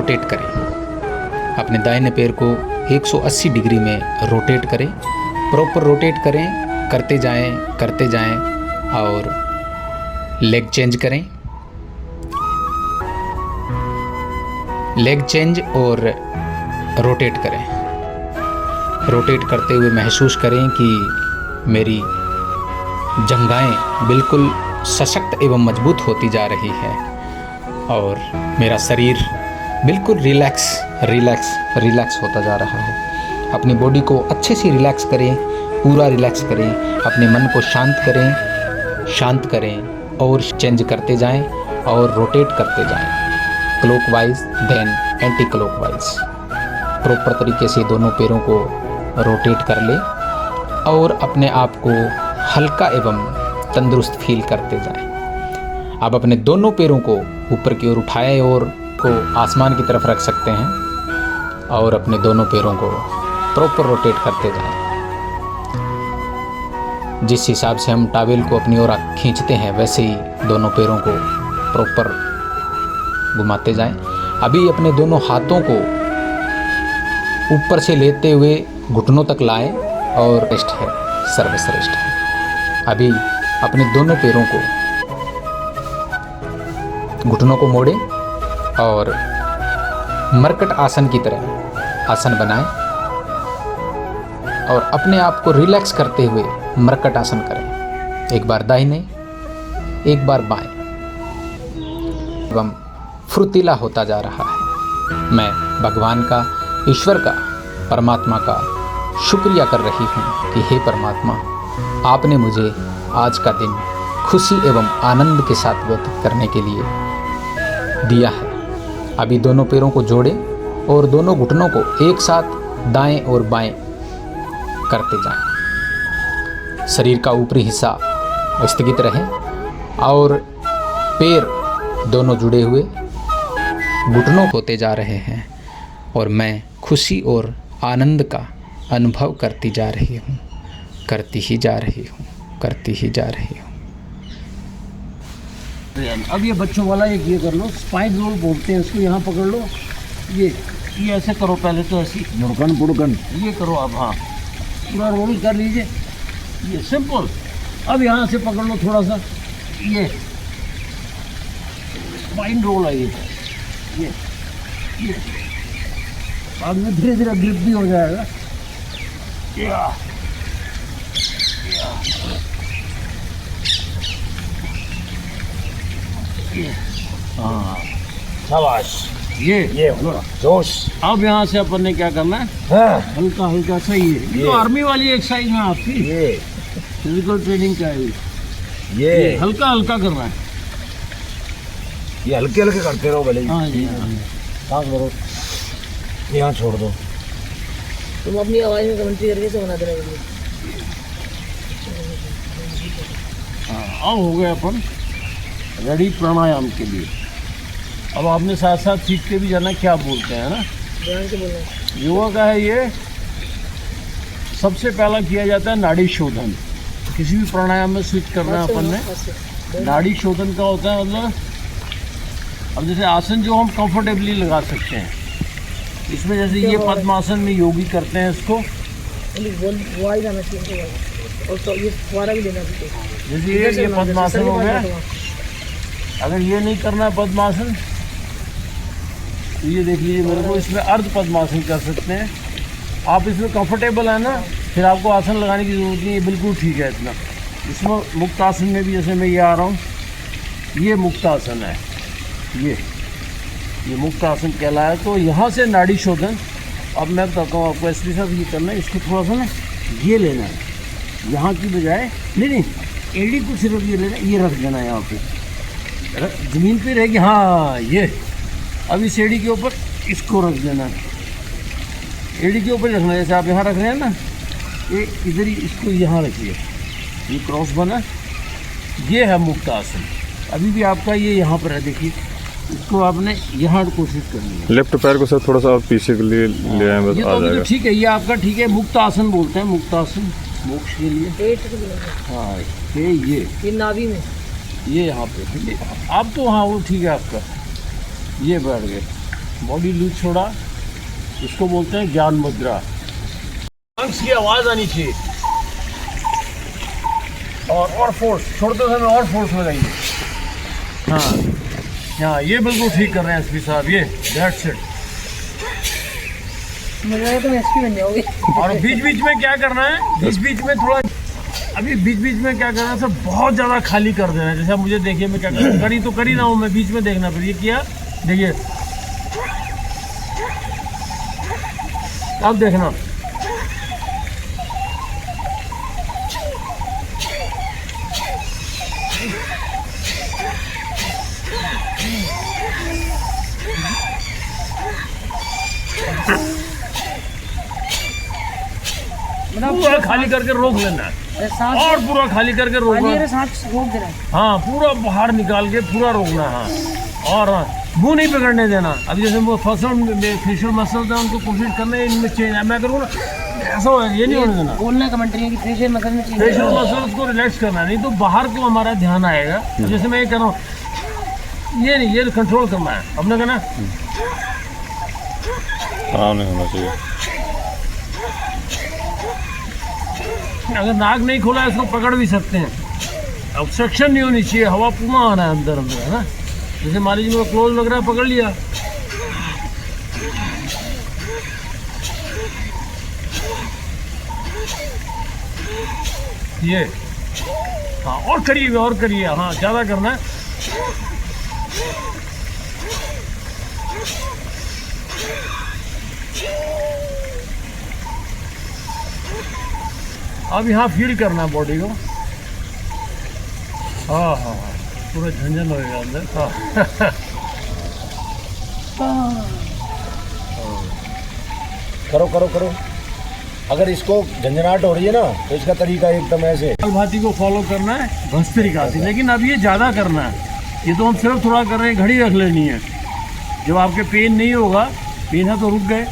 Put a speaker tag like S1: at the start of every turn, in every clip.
S1: Rotate करें। अपने दाहिने पैर को 180 डिग्री में रोटेट करें, प्रॉपर रोटेट करें, करते जाएं और लेग चेंज करें। लेग चेंज और रोटेट करें। रोटेट करते हुए महसूस करें कि मेरी जंघाएं बिल्कुल सशक्त एवं मजबूत होती जा रही है और मेरा शरीर बिल्कुल रिलैक्स होता जा रहा है। अपनी बॉडी को अच्छे से रिलैक्स करें, पूरा रिलैक्स करें, अपने मन को शांत करें और चेंज करते जाएं और रोटेट करते जाएं, clockwise then anticlockwise. Proper तरीके से दोनों पैरों को रोटेट कर लें और अपने आप को हल्का एवं तंदुरुस्त फील करते जाएं। आप अपने दोनों पैरों को ऊपर की ओर उठाएं और को आसमान की तरफ रख सकते हैं और अपने दोनों पैरों को प्रॉपर रोटेट करते जाएं। जिस हिसाब से हम टॉवेल को अपनी ओर खींचते हैं वैसे ही दोनों पैरों को प्रॉपर घुमाते जाएं। अभी अपने दोनों हाथों को ऊपर से लेते हुए घुटनों तक लाएं और रेस्ट है, सर्वश्रेष्ठ है। अभी अपने दोनों पैरों को घुटनों को मोड़ें और मरकट आसन की तरह आसन बनाएं और अपने आप को रिलैक्स करते हुए मरकट आसन करें। एक बार दाहिने, एक बार बाएं एवं फुर्तीला होता जा रहा है। मैं भगवान का, ईश्वर का, परमात्मा का शुक्रिया कर रही हूँ कि हे परमात्मा, आपने मुझे आज का दिन खुशी एवं आनंद के साथ व्यतीत करने के लिए दिया है। अभी दोनों पैरों को जोड़ें और दोनों घुटनों को एक साथ दाएं और बाएं करते जाएं। शरीर का ऊपरी हिस्सा स्थगित रहे और पैर दोनों जुड़े हुए घुटनों होते जा रहे हैं और मैं खुशी और आनंद का अनुभव करती जा रही हूँ, करती ही जा रही हूँ।
S2: अब ये बच्चों वाला एक ये कर लो, स्पाइन रोल बोलते हैं इसको, यहाँ पकड़ लो, ये ऐसे करो, पहले तो ऐसी बुड़कन ये करो आप, हाँ पूरा रोल कर लीजिए, ये सिंपल। अब यहाँ से पकड़ लो थोड़ा सा, ये स्पाइन रोल है ये बाद में धीरे धीरे ग्रिप भी हो जाएगा। हाँ शाबाश, ये जोश। अब यहाँ से अपन ने क्या करना है, हल्का हल्का सा ये तो आर्मी वाली एक्सरसाइज में आपकी ये फिजिकल ट्रेनिंग का है, ये हल्का हल्का करना है,
S3: ये हल्के हल्के करते रहो भले।
S2: हाँ जी,
S3: सांस भरो, यहाँ छोड़ दो।
S4: तुम अपनी आवाज में कमेंट्री करके से बना देना वीडियो।
S2: अब हो गए अपन रेडी प्राणायाम के लिए। अब आपने साथ साथ सीख के भी जाना क्या बोलते हैं ना,
S4: ध्यान से बोलना।
S2: योगा का है ये, सबसे पहला किया जाता है नाड़ी शोधन। किसी भी प्राणायाम में स्विच करना है अपन ने। नाड़ी शोधन का होता है मतलब, अब जैसे आसन जो हम कंफर्टेबली लगा सकते हैं, इसमें जैसे ये पद्मासन में योगी करते हैं इसको, जैसे ये पद्मासन हो गया। अगर ये नहीं करना है पद्मासन तो ये देख लीजिए मेरे को, इसमें अर्ध पद्मासन कर सकते हैं आप। इसमें कंफर्टेबल है ना, फिर आपको आसन लगाने की ज़रूरत नहीं है, बिल्कुल ठीक है इतना। इसमें मुक्त आसन में भी जैसे मैं ये आ रहा हूँ, ये मुक्त आसन है, ये मुक्त आसन कहलाया। तो यहाँ से नाड़ी शोधन, अब मैं बताता हूँ आपको एसपी साहब, ये करना है, इसको थोड़ा सा ना ये लेना है, यहाँ की बजाय नहीं एड़ी को सिर्फ ये लेना, ये रख देना है यहाँ पे, ज़मीन पे रहेगी। हाँ ये अब इस एड़ी के ऊपर इसको रख देना है, एड़ी के ऊपर रखना है, जैसे आप यहाँ रख रहे हैं ना, ये इधर ही इसको यहाँ रखिए, ये क्रॉस बना, ये है मुक्त आसन। अभी भी आपका ये यहाँ पर है, देखिए इसको आपने यहाँ कोशिश करनी है।
S5: लेफ्ट पैर को सर थोड़ा सा आप पीछे के लिए ले आए, बस
S2: ये
S5: आ
S2: तो
S5: जाएगा।
S2: ठीक है, ये आपका ठीक है, मुक्त आसन बोलते हैं, मुक्त आसन मोक्ष के लिए। हाँ ये
S4: नाभि में,
S2: ये यहाँ पे, आप तो हाँ वो ठीक है आपका, ये बैठ गए। बॉडी लूज छोड़ा, इसको बोलते हैं ज्ञान मुद्रा। लंग्स की आवाज़ आनी चाहिए और फोर्स, छोड़ते समय और फोर्स लगाइए। हाँ, ये बिल्कुल ठीक कर रहे हैं एसपी साहब, ये दैट्स इट।
S4: मुझे लगा तुम एसपी बन जाओगे।
S2: और बीच बीच में क्या करना है, बीच बीच में थोड़ा, अभी बीच बीच में क्या करना है, सब बहुत ज़्यादा खाली कर देना है। जैसे मुझे देखिए मैं क्या कर करी तो करी ना हूँ, मैं बीच में देखना, फिर ये किया, देखिए अब देखना, पूरा खाली करके रोक लेना है और पूरा खाली करके रोकना,
S4: सांस रोक दे रहा है।
S2: हाँ पूरा बाहर निकाल के पूरा रोकना है। हाँ, और मुंह नहीं पकड़ने देना। अभी जैसे वो फेशियल मसल्स हैं उनको कोशिश करना है इनमें चेंज, मैं करूँ ना ऐसा हो, ये नहीं होने देना।
S4: बोलना कमेंट्री है कि फेशियल मसल में चेंज,
S2: फेशियल मसल्स को रिलैक्स करना, नहीं तो बाहर को हमारा ध्यान आएगा। जैसे मैं ये कह रहा हूँ, ये नहीं, ये कंट्रोल करना है अपने का ना,
S5: आराम नहीं होना चाहिए।
S2: अगर नाक नहीं खोला इसको पकड़ भी सकते हैं, ऑब्स्ट्रक्शन नहीं होनी चाहिए, हवा पूरा आना है अंदर अंदर, है ना। जैसे मान लीजिए मेरा क्लोज लग रहा है, पकड़ लिया, ये हाँ, और करिए, हाँ ज़्यादा करना है। अब यहाँ फील करना है बॉडी को, हाँ हाँ हाँ, पूरा झंझन लगेगा अंदर। हाँ
S3: करो करो करो। अगर इसको झंझनाहट हो रही है ना तो इसका तरीका एकदम ऐसे
S2: कपालभाति को फॉलो करना है भस्त्रिका से, लेकिन अब ये ज़्यादा करना है। ये तो हम सिर्फ थोड़ा कर रहे हैं, घड़ी रख लेनी है। जब आपके पेन नहीं होगा, पेन है तो रुक गए,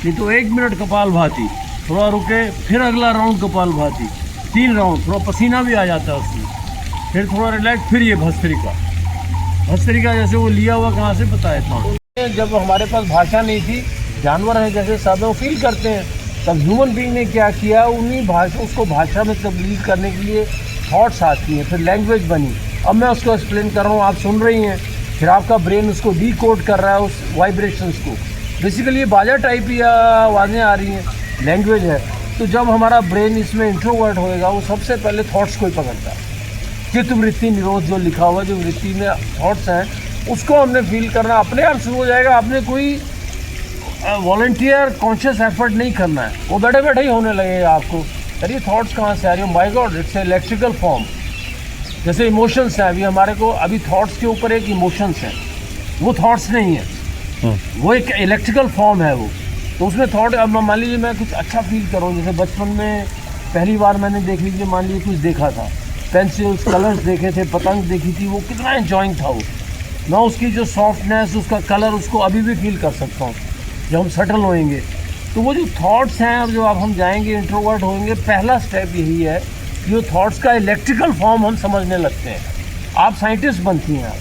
S2: नहीं तो 1 मिनट कपालभाति, थोड़ा रुके, फिर अगला राउंड कपालभाति, 3 राउंड, थोड़ा पसीना भी आ जाता है उसमें, फिर थोड़ा रिलैक्स, फिर ये भस्त्रिका जैसे वो लिया हुआ कहाँ से पता है इतना। जब हमारे पास भाषा नहीं थी, जानवर हैं जैसे सब वो फील करते हैं, तब ह्यूमन बीइंग ने क्या किया, उन्हीं उसको भाषा में तब्दील करने के लिए थॉट्स आती हैं, फिर लैंग्वेज बनी। अब मैं उसको एक्सप्लेन कर रहा हूँ, आप सुन रही हैं, फिर आपका ब्रेन उसको डिकोड कर रहा है उस वाइब्रेशंस को। बेसिकली ये बाजा टाइप या आवाज़ें आ रही हैं, लैंग्वेज है। तो जब हमारा ब्रेन इसमें इंट्रोवर्ट होएगा, वो सबसे पहले थॉट्स को ही पकड़ता है। चित्तवृत्ति निरोध जो लिखा हुआ, जो वृत्ति में थॉट्स हैं, उसको हमने फील करना, अपने आप शुरू हो जाएगा। आपने कोई वॉलंटियर कॉन्शियस एफर्ट नहीं करना है, वो बैठे बैठे ही होने लगेगा आपको। अरे थॉट्स कहाँ से आ रही है, my God, it's electrical form. जैसे इमोशंस हैं, अभी हमारे को अभी थॉट्स के ऊपर एक इमोशंस हैं, वो थॉट्स नहीं है, वो एक इलेक्ट्रिकल फॉर्म है वो। तो उसमें थॉट, अब मान लीजिए मैं कुछ अच्छा फील कर रहा हूँ, जैसे बचपन में पहली बार मैंने देख लीजिए, मान लीजिए कुछ देखा था, पेंसिल्स, कलर्स देखे थे, पतंग देखी थी, वो कितना एंजॉइंग था वो। मैं उसकी जो सॉफ्टनेस, उसका कलर, उसको अभी भी फील कर सकता हूँ जब हम सेटल होएंगे। तो वो जो थॉट्स हैं, अब जो आप हम जाएंगे, इंट्रोवर्ट होंगे, पहला स्टेप यही है कि जो थॉट्स का इलेक्ट्रिकल फॉर्म हम समझने लगते हैं। आप साइंटिस्ट बनती हैं,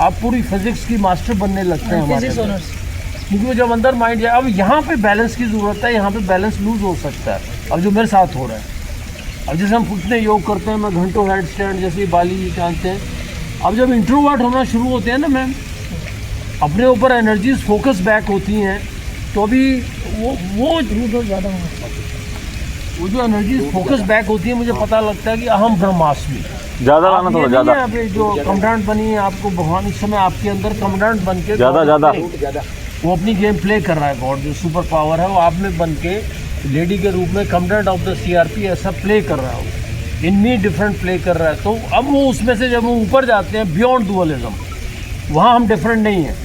S2: आप पूरी फिजिक्स की मास्टर बनने लगते हैं हमारे, क्योंकि वो जब अंदर माइंड जाए। अब यहाँ पे बैलेंस की ज़रूरत है, यहाँ पे बैलेंस लूज हो सकता है। अब जो मेरे साथ हो रहा है, अब जैसे हम कितने योग करते हैं, मैं घंटों हेड स्टैंड जैसे बाली जानते हैं। अब जब इंट्रोवर्ट होना शुरू होते हैं ना मैम, अपने ऊपर एनर्जीज फोकस बैक होती हैं, तो अभी वो ज़्यादा वो जो एनर्जीज फोकस बैक होती है, मुझे पता लगता है कि अहम ब्रह्मास्मि
S5: ज़्यादा लाना, थोड़ा ज़्यादा।
S2: यहाँ पे जो कमांडेंट बनी है, आपको भगवान इस समय आपके अंदर कमांडेंट बन के
S5: ज़्यादा
S2: वो अपनी गेम प्ले कर रहा है। गॉड जो सुपर पावर है वो आप में बन के लेडी के रूप में कमांडेंट ऑफ द CRP ऐसा प्ले कर रहा है, इनमी डिफरेंट प्ले कर रहा है। तो अब वो उसमें से जब वो ऊपर जाते हैं, बियॉन्ड डुअलिज्म, वहाँ हम डिफरेंट नहीं हैं।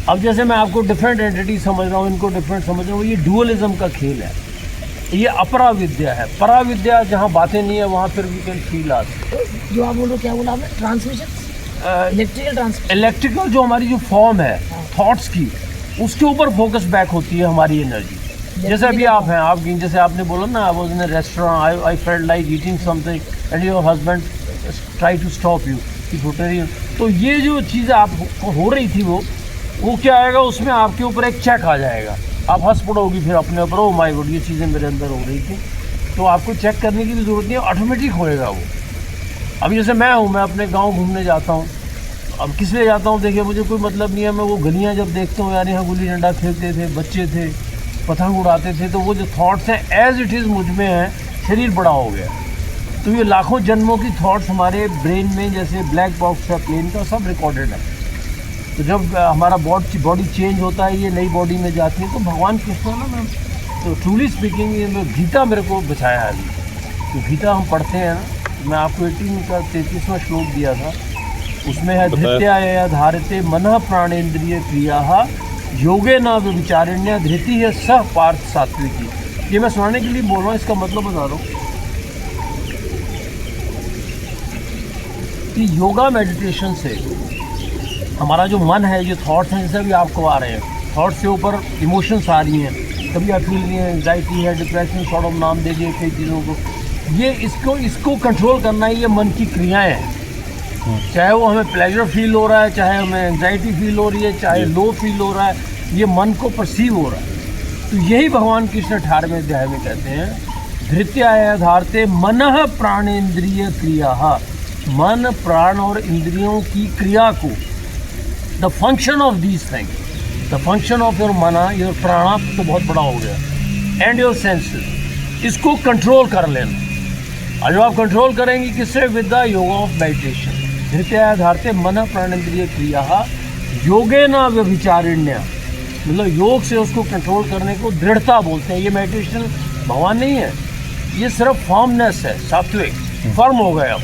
S2: अब जैसे मैं आपको डिफरेंट एंटिटी समझ रहा हूँ, इनको डिफरेंट समझ रहा हूँ, ये डुअलिज्म का खेल है, ये अपरा विद्या है। परा विद्या जहाँ बातें नहीं है, वहाँ फिर वी कैन फील आत।
S4: जो आप बोल रहे हो, क्या बोला आपने, ट्रांसमिशन, इलेक्ट्रिकल ट्रांसमिशन,
S2: इलेक्ट्रिकल जो हमारी जो फॉर्म है थॉट्स की, उसके ऊपर फोकस बैक होती है हमारी एनर्जी। जैसे अभी आप हैं, आप जैसे आपने बोला ना, I was in a restaurant, I felt like eating something and your husband try to stop you कि तो ये जो चीज़ें आप हो रही थी, वो वो क्या आएगा, उसमें आपके ऊपर एक चेक आ जाएगा, आप हंस पड़ोगी फिर अपने ऊपर, ओ माय गॉड ये चीज़ें मेरे अंदर हो रही थी। तो आपको चेक करने की भी ज़रूरत नहीं है, ऑटोमेटिक होएगा वो। अभी जैसे मैं हूँ, मैं अपने गांव घूमने जाता हूँ, अब किस लिए जाता हूँ देखिए, मुझे कोई मतलब नहीं है, मैं वो गलियाँ जब देखता हूँ, यार यहाँ गुल्ली डंडा खेलते थे, बच्चे थे, पतंग उड़ाते थे, तो वो जो थॉट्स हैं एज इट इज़ मुझ में हैं, शरीर बड़ा हो गया। तो ये लाखों जन्मों की थॉट्स हमारे ब्रेन में जैसे ब्लैक बॉक्स है प्लेन का, सब रिकॉर्डेड है। तो जब हमारा बॉडी चेंज होता है, ये नई बॉडी में जाती है, तो भगवान कृष्ण ना, मैं तो ट्रूली स्पीकिंग ये गीता मेरे को बचाया है अभी। तो गीता हम पढ़ते हैं ना, मैं आपको 18 का 33वां श्लोक दिया था, उसमें है धृत्याय धारते मनः प्राणेन्द्रिय क्रिया योगे न विचारण्य धृति है सह पार्थ सात्विकी। ये मैं सुनाने के लिए बोल रहा हूँ, इसका मतलब बता रहा हूँ कि योगा मेडिटेशन से हमारा जो मन है, जो थॉट्स हैं, जैसे भी आपको आ रहे हैं, थॉट्स से ऊपर इमोशंस आ रही हैं, कभी आप फील रही हैं एंग्जाइटी है, डिप्रेशन, सॉर्ट ऑफ नाम दे दिए कई चीज़ों को, ये इसको कंट्रोल करना ही ये मन की क्रियाएं हैं। चाहे वो हमें प्लेजर फील हो रहा है, चाहे हमें एंग्जाइटी फील हो रही है, चाहे लो फील हो रहा है, ये मन को परसीव हो रहा है। तो यही भगवान कृष्ण 18वें अध्याय में कहते हैं, धृत्याय धारते मनः प्राणेन्द्रिय क्रिया, मन प्राण और इंद्रियों की क्रिया को, the function of these things, the function of your mana, your prana तो बहुत बड़ा हो गया, एंड योर सेंसेस, इसको कंट्रोल कर लेना। और जब आप कंट्रोल करेंगे किससे, with the yoga of meditation, धृत्याय धारते मन प्राणेन्द्रिय क्रिया योगे न व्यभिचारिण्य, मतलब योग से उसको कंट्रोल करने को दृढ़ता बोलते हैं। ये मेडिटेशन भगवान नहीं है, ये सिर्फ फर्मनेस है, सात्विक, फर्म हो गए अब।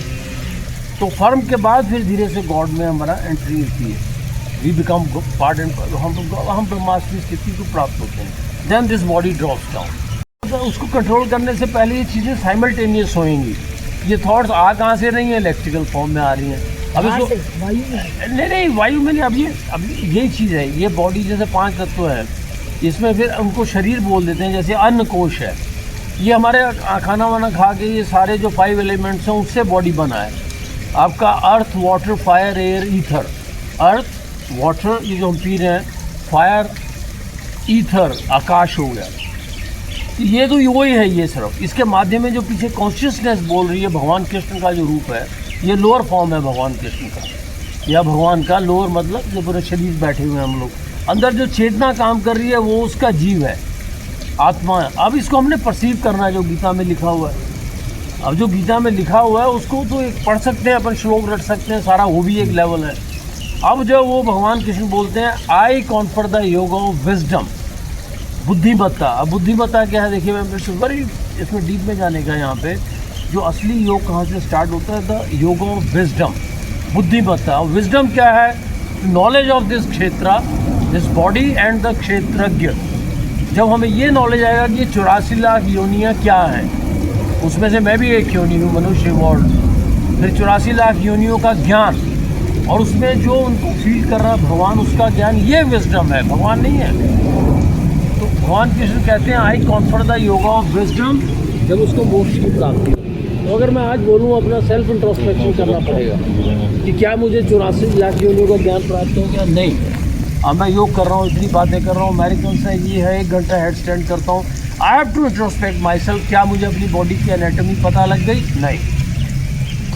S2: तो फर्म के बाद फिर धीरे से गॉड में हमारा एंट्री होती है, वी बिकम पार्ट एंड हम ब्रह्मास्मि स्थिति को प्राप्त होते हैं। Then this body drops down. तो उसको कंट्रोल करने से पहले ये चीज़ें साइमल्टेनियस होएंगी। ये थॉट्स आ कहाँ से रही हैं, इलेक्ट्रिकल फॉर्म में आ रही हैं। अब इसको नहीं वायु में नहीं, अब यही चीज़ है, ये बॉडी जैसे 5 तत्व है, इसमें फिर उनको शरीर बोल देते हैं, जैसे अन्न कोश है, ये हमारे खाना वाना खा के ये सारे जो 5 एलिमेंट्स हैं उससे बॉडी बना है। आपका अर्थ, वाटर, फायर, एयर, ईथर। अर्थ, वाटर ये जो हम पी रहे हैं, फायर, ईथर आकाश हो गया, ये तो वही है। ये सिर्फ इसके माध्यम में जो पीछे कॉन्शियसनेस बोल रही है, भगवान कृष्ण का जो रूप है, ये लोअर फॉर्म है भगवान कृष्ण का, या भगवान का लोअर मतलब जो पूरे शरीर बैठे हुए हैं हम लोग, अंदर जो चेतना काम कर रही है वो उसका जीव है, आत्मा है। अब इसको हमने परसीव करना है, जो गीता में लिखा हुआ है। अब जो गीता में लिखा हुआ है उसको तो एक पढ़ सकते हैं अपन, श्लोक रट सकते हैं सारा, वो भी एक लेवल है। अब जब वो भगवान कृष्ण बोलते हैं, I confer the yoga of wisdom, बुद्धिमत्ता। अब बुद्धिमत्ता क्या है देखिए, मैं बड़ी इसमें डीप में जाने का, यहाँ पे जो असली योग कहाँ से स्टार्ट होता है, द योगा ऑफ विजडम, बुद्धिमत्ता। विजडम क्या है, नॉलेज ऑफ दिस क्षेत्र, दिस बॉडी एंड द क्षेत्रज्ञ। जब हमें ये नॉलेज आएगा कि ये 84 लाख योनियाँ क्या हैं, उसमें से मैं भी एक योनि हूँ, मनुष्य वर्ल्ड, फिर 84 लाख योनियों का ज्ञान, और उसमें जो उनको फील कर रहा है भगवान, उसका ज्ञान, ये विजडम है, भगवान नहीं है। तो भगवान कृष्ण कहते हैं, I confer the yoga of wisdom, जब उसको मोक्ष की प्राप्ति। तो अगर मैं आज बोलूँ, अपना सेल्फ इंट्रोस्पेक्शन करना पड़ेगा कि क्या मुझे 84 लाख योनियों का ज्ञान प्राप्त हो गया, नहीं। अब मैं योग कर रहा हूँ, इतनी बातें कर रहा हूँ, अमेरिकन से ये है 1 घंटा हेड स्टैंड करता हूँ, I have to introspect myself. क्या मुझे अपनी बॉडी की एनाटॉमी पता लग गई, नहीं,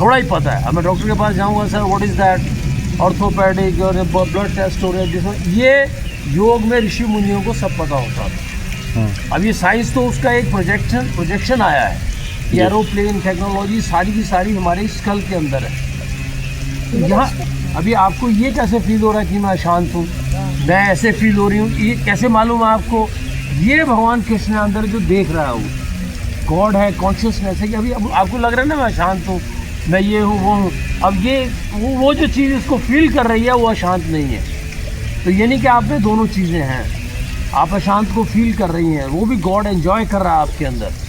S2: थोड़ा ही पता है। अब मैं डॉक्टर के पास जाऊँगा, sir what is that, orthopaedic और ब्लड टेस्ट हो रहा है, जिसमें ये योग में ऋषि मुनियों को सब पता होता था। अब ये साइंस तो उसका एक प्रोजेक्शन आया है, ये एरोप्लेन टेक्नोलॉजी सारी की सारी हमारे स्कल के अंदर है। यहाँ अभी आपको ये कैसे फील हो रहा है कि मैं अशांत हूँ, मैं ऐसे फील हो रही हूँ, ये कैसे मालूम है आपको? ये भगवान कृष्ण अंदर जो देख रहा है वो गॉड है, कॉन्शियसनेस है कि अभी अब आपको लग रहा है ना मैं अशांत हूँ, मैं ये हूँ वो हूँ। अब ये वो जो चीज़ इसको फील कर रही है वो अशांत नहीं है। तो ये नहीं कि आप में दोनों चीज़ें हैं, आप अशांत को फील कर रही हैं, वो भी गॉड एंजॉय कर रहा है आपके अंदर।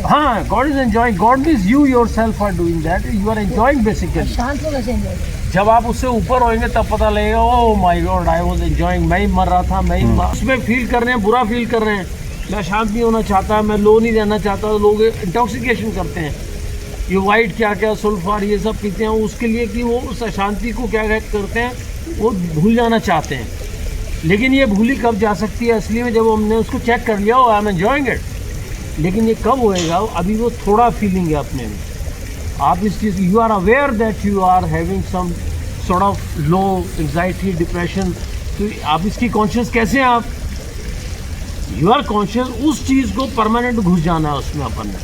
S2: हाँ, God is enjoying, God means you yourself are doing that, you are enjoying basically.
S4: शांत को कैसे एंजॉय करें?
S2: जब आप उससे ऊपर होएंगे तब पता लगेगा, oh my God I was enjoying, मैं ही मर रहा था, मैं ही उसमें फील कर रहे हैं, बुरा फील कर रहे हैं, मैं शांत नहीं होना चाहता, मैं लो नहीं रहना चाहता। लोग इंटॉक्सिकेशन करते हैं, ये वाइट क्या क्या सुल्फार ये सब पीते हैं उसके लिए कि वो उस अशांति को क्या करते हैं, वो भूल जाना चाहते हैं, लेकिन ये भूली कब जा सकती है असली में, जब हमने उसको चेक कर लिया हो, आई एम एंजॉइंग इट। लेकिन ये कब होएगा, अभी वो थोड़ा फीलिंग है अपने में। आप इस चीज़, you are aware that you are having some sort of low anxiety depression, तो आप इसकी कॉन्शियस कैसे हैं आप? यू आर कॉन्शियस, उस चीज़ को परमानेंट घुस जाना है उसमें अपन ने,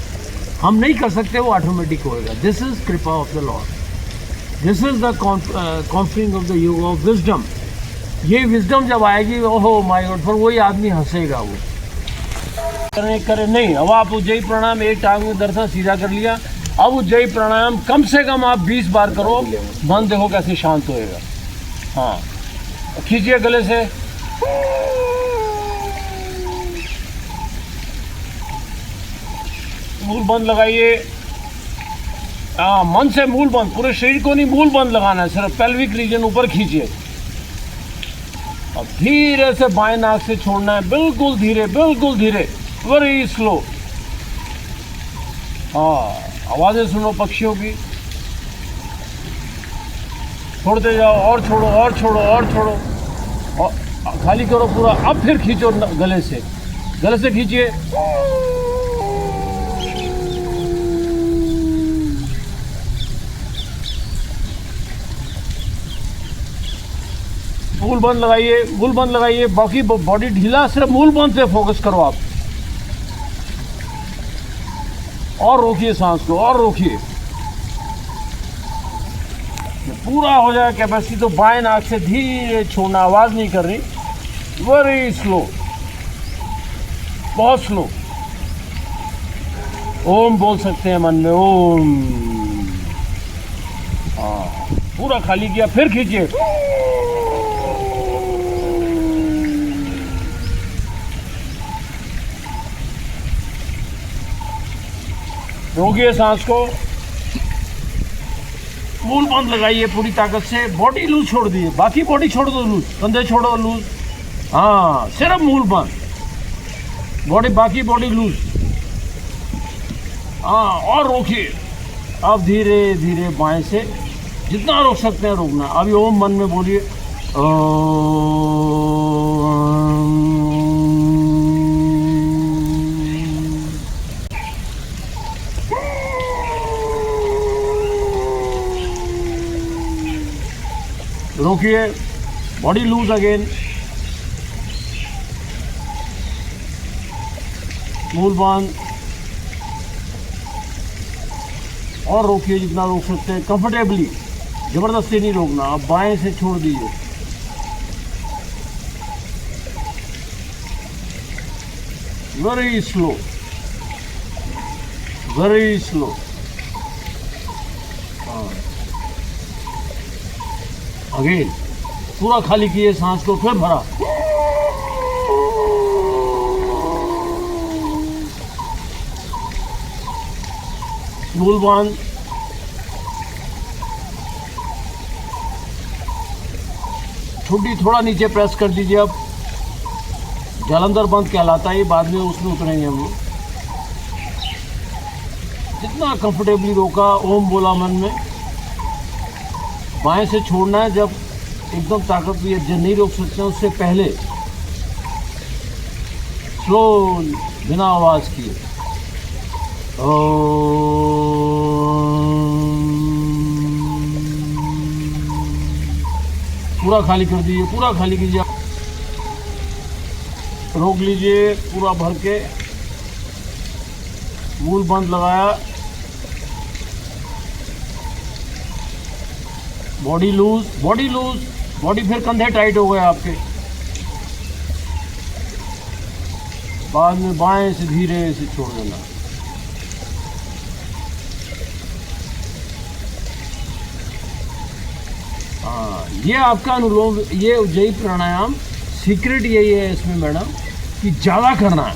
S2: हम नहीं कर सकते, वो ऑटोमेटिक होएगा। दिस इज कृपा of the Lord, this is the conferring of the योग ऑफ विजडम। ये विजडम जब आएगी, ओहो माय गॉड, पर वही आदमी हंसेगा, वो करे नहीं। अब आप उज्जयी प्राणायाम एक टांग में दर्शन सीधा कर लिया, अब उज्जयी प्राणायाम कम से कम आप 20 बार करो, मन देखो कैसे शांत होएगा। हाँ, खींचिए गले से, मूल बंद लगाइए। हाँ, मन से मूल बंद, पूरे शरीर को नहीं मूल बंद लगाना है, सिर्फ पेल्विक रीजन ऊपर खींचिए। अब धीरे से बाएं नाक से छोड़ना है, बिल्कुल धीरे, बिल्कुल धीरे, वेरी स्लो। हाँ, आवाजें सुनो पक्षियों की, छोड़ते जाओ, और छोड़ो, और छोड़ो, और छोड़ो, और खाली करो पूरा। अब फिर खींचो गले से, गले से खींचिए। मूल बंद लगाइए, मूल बंद लगाइए, बाकी बॉडी ढीला, सिर्फ मूल बंद पे फोकस करो आप। और रोकिए सांस को, और रोकिए, पूरा हो जाए कैपेसिटी तो बाएं नाक से धीरे छोड़ना, आवाज नहीं कर रही, वेरी स्लो, बहुत स्लो। ओम बोल सकते हैं मन में, ओम। हाँ, पूरा खाली किया, फिर खींचिए। रोकिए सांस को, मूल बंद लगाइए पूरी ताकत से, बॉडी लूज छोड़ दीजिए, बाकी बॉडी छोड़ दो लूज, कंधे छोड़ो लूज। हाँ, सिर्फ मूल बंद, बॉडी, बाकी बॉडी लूज। हाँ, और रोकिए। अब धीरे धीरे बाएं से जितना रोक सकते हैं रोकना। अभी ओम मन में बोलिए, रोकिए, बॉडी लूज अगेन, मूल बंद, और रोकिए जितना रोक सकते हैं कंफर्टेबली, जबरदस्ती नहीं रोकना। अब बाएं से छोड़ दीजिए, very slow, very slow. Again पूरा खाली किए सांस को, फिर भरा, मूल बंद, छुट्टी थोड़ा नीचे प्रेस कर दीजिए। अब जालंधर बंद कहलाता है, बाद में उसमें उतरेंगे हम लोग। जितना कंफर्टेबली रोका, ओम बोला मन में, बाएं से छोड़ना है जब एकदम ताकत भी जब नहीं रोक सकते हैं, उससे पहले स्लो, बिना आवाज़ किए, पूरा खाली कर दीजिए, पूरा खाली कीजिए, रोक लीजिए पूरा भर के, मूल बंद लगाया, body loose, body loose, body, फिर कंधे टाइट हो गए आपके। बाद में बाएं से धीरे से छोड़ देना। हाँ, ये आपका अनुलोम, ये उज्जयी प्राणायाम सीक्रेट यही है इसमें मैडम, कि ज़्यादा करना है।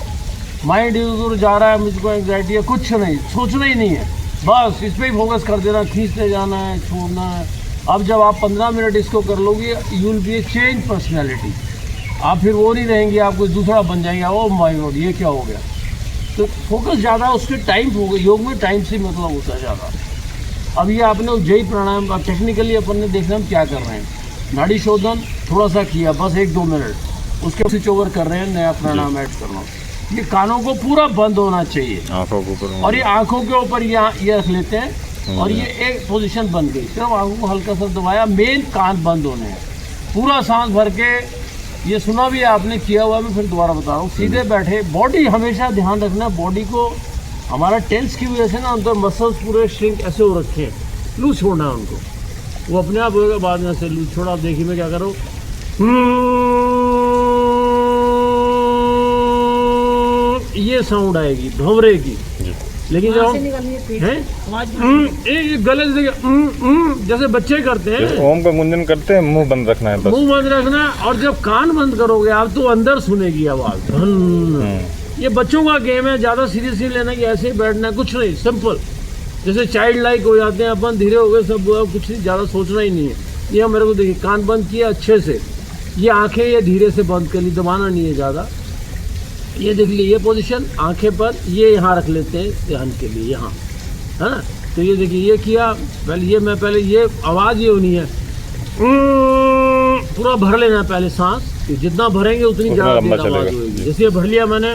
S2: माइंड इधर जा रहा है, मुझको एंग्जाइटी है, कुछ नहीं, सोचना ही नहीं है, बस इस पर ही फोकस कर देना, खींचते जाना है, छोड़ना है। अब जब आप 15 मिनट इसको कर लोगे, you will be A change personality. आप फिर वो नहीं रहेंगे, आप कुछ दूसरा बन जाएंगे। ओह माय गॉड, ये क्या हो गया। तो फोकस ज़्यादा उसके टाइम, योग में टाइम से मतलब होता है ज़्यादा। अब ये आपने उज्जयी प्राणायाम का टेक्निकली अपन ने देखना हम क्या कर रहे हैं। नाड़ी शोधन थोड़ा सा किया, बस 1-2 मिनट, उसके स्विच ओवर कर रहे हैं, नया प्राणायाम ऐड करना। ये कानों को पूरा बंद होना चाहिए
S5: आंखों के ऊपर
S2: और ये आंखों के ऊपर ये रख लेते हैं और ये एक पोजीशन बन गई। सिर्फ आंखों को हल्का सा दबाया, मेन कान बंद होने हैं, पूरा सांस भर के। ये सुना भी है आपने, किया हुआ, मैं फिर दोबारा बता रहा हूँ। सीधे बैठे, बॉडी हमेशा ध्यान रखना, बॉडी को हमारा टेंस की वजह से ना अंदर मसल्स पूरे श्रिंक ऐसे हो रखे हैं, लूज छोड़ना है उनको, वो अपने आप होगा, बाद में से लूज छोड़ा। आप देखिए मैं क्या करो, ये साउंड आएगी भंवरे की, लेकिन जब ये गले से जैसे बच्चे करते हैं,
S5: ओम का गुंजन करते हैं, मुंह बंद रखना है बस,
S2: मुंह बंद रखना। और जब कान बंद करोगे आप तो अंदर सुनेगी आवाज। ये बच्चों का गेम है, ज्यादा सीरियस नहीं लेना कि ऐसे ही बैठना है, कुछ नहीं, सिंपल, जैसे चाइल्ड लाइक हो जाते हैं अपन, धीरे हो गए सब, कुछ नहीं, ज्यादा सोचना ही नहीं है। ये मेरे को देखिए, कान बंद किया अच्छे से, ये आंखें ये धीरे से बंद कर ली, दबाना नहीं है ज़्यादा। ये देख लीजिए, ये पोजीशन आंखें पर, ये यहाँ रख लेते हैं ध्यान के लिए, यहाँ है ना। तो ये देखिए, ये किया पहले ये आवाज़ ये होनी है, पूरा भर लेना पहले सांस, जितना भरेंगे उतनी ज़्यादा आवाज़ होगी। जैसे ये भर लिया मैंने,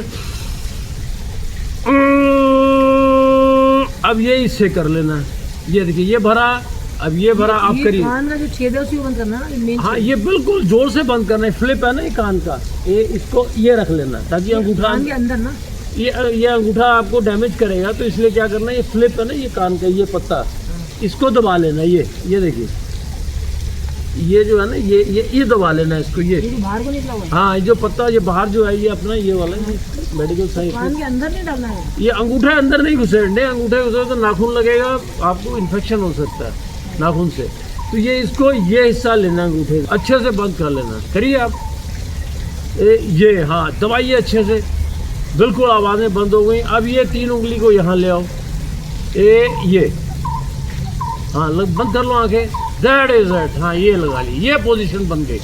S2: अब ये इससे कर लेना है। ये देखिए, ये भरा, अब ये भरा, आप करिए।
S4: कान का जो छेद है उसी को बंद करना है ना,
S2: हाँ, ये बिल्कुल जोर से बंद करना है, फ्लिप है ना ये कान का, ये इसको ये रख लेना ताकि अंगूठा
S4: कान के अंदर ना,
S2: ये अंगूठा आपको डैमेज करेगा, तो इसलिए क्या करना है, ये फ्लिप है ना ये कान का, ये पत्ता, इसको दबा लेना। ये देखिए, ये जो है ना, ये दबा लेना इसको, ये
S4: जो बाहर को निकला हुआ है,
S2: हाँ, जो पत्ता ये बाहर जो है, ये अपना ये वाला मेडिकल साइंस,
S4: कान के अंदर नहीं डालना है।
S2: ये अंगूठे अंदर नहीं घुसेड़ने, अंगूठे घुसे तो नाखून लगेगा, आपको इन्फेक्शन हो सकता है नाखून से। तो ये इसको ये हिस्सा लेना, अंगूठे अच्छे से बंद कर लेना। करिए आप, ये हाँ, दबाइए अच्छे से, बिल्कुल आवाज़ें बंद हो गई। अब ये 3 उंगली को यहाँ ले आओ, ये हाँ, बंद कर लो आंखें, दैट इज इट। हाँ, ये लगा ली, ये पोजीशन बन गई।